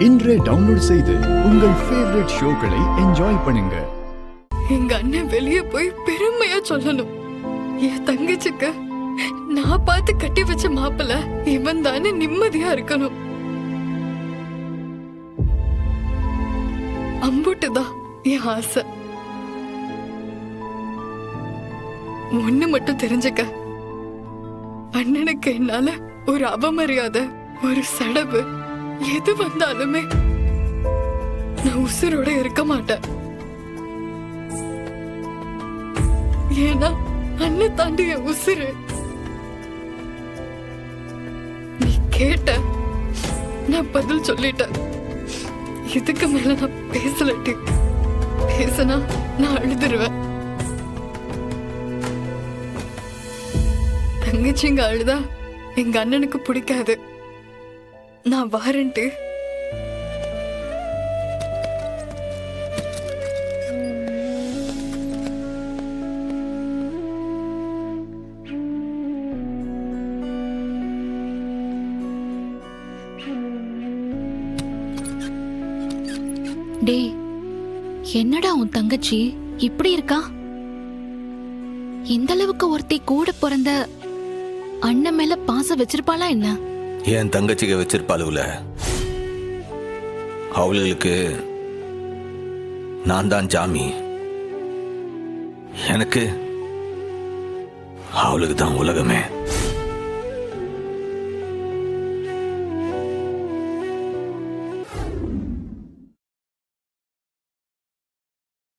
இன்றே டவுன்லோட் செய்து உங்கள் ஃபேவரட் ஷோக்களை என்ஜாய் பண்ணுங்க. எங்க அண்ணன் வெளியே போய் பெருமையா சொல்லணும், என் தங்கச்சிக்கு நான் பார்த்து கட்டி வச்ச மாப்பிள்ள இவன் தானே நிம்மதியா இருக்கணும். அம்புட்டுதான் என் ஆசை. ஒண்ணு மட்டும் தெரிஞ்சுக்க, அண்ணனுக்கு என்னால ஒரு அவமரியாதை, ஒரு சடவு எது வந்தாலுமே நான் உசுரோட இருக்க மாட்டேன். ஏன்னா அண்ணன் தாண்டி என் உசுரு. நீ கேட்ட, நான் பதில் சொல்லிட்டேன். இதுக்கு மேல நான் பேசலட்டி, பேசினா நான் அழுதுருவேன். தங்கச்சிங்க அழுதா எங்க அண்ணனுக்கு பிடிக்காது. நான் வாரண்ட்டு டே, என்னடா உன் தங்கச்சி இப்படி இருக்கா? இந்த அளவுக்கு ஒருத்தி கூட பிறந்த அண்ணன் மேல பாசம் வச்சிருப்பாளா என்ன? என் தங்கச்சிக்கு வச்சிருப்பாளுல, அவளுக்கு நான் தான் ஜாமி. எனக்கு அவளுக்கு தான் உலகமே.